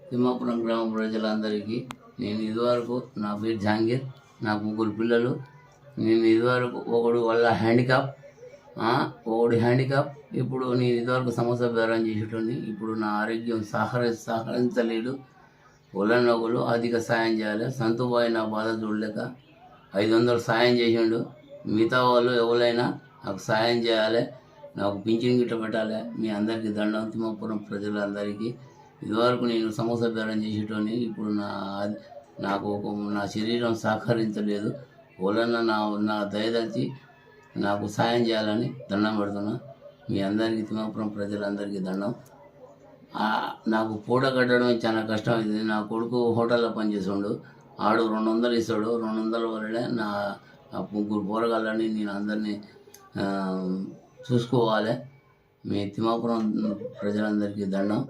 తిమ్మాపురం గ్రామ ప్రజలందరికీ నేను ఇదివరకు నా పేరు జహాంగీర్, నాకు 3 పిల్లలు. నేను ఇదివరకు ఒకడు వాళ్ళ హ్యాండిక్యాప్, ఇప్పుడు నేను ఇదివరకు సమస్య బేరం చేసేటోని. ఇప్పుడు నా ఆరోగ్యం సహకరించలేదు. ఒకళ్ళు అధిక సాయం చేయాలి. సంతుబాయి నా బాధ చూడలేక 500 సాయం చేసిండు. మిగతా వాళ్ళు ఎవరైనా నాకు సాయం చేయాలి, నాకు పింఛన్ గిట్ట పెట్టాలి. మీ అందరికీ దండం. తిమ్మాపురం ప్రజలందరికీ ఇదివరకు నేను సమోసా బేరం చేసేటోని. ఇప్పుడు నా శరీరం సహకరించలేదు. ఎవరన్నా నా దయదలిచి నాకు సాయం చేయాలని దండం పెడుతున్నా. మీ అందరికీ తిమ్మాపురం ప్రజలందరికీ దండం. నాకు పూట కట్టడం చాలా కష్టం అవుతుంది. నా కొడుకు హోటల్లో పనిచేస్తుండు. ఆడు 200 ఇస్తాడు. 200 వరలే నా 3 పోరగాళ్ళని నేను అందరినీ చూసుకోవాలి. మీ తిమ్మాపురం ప్రజలందరికీ దండం.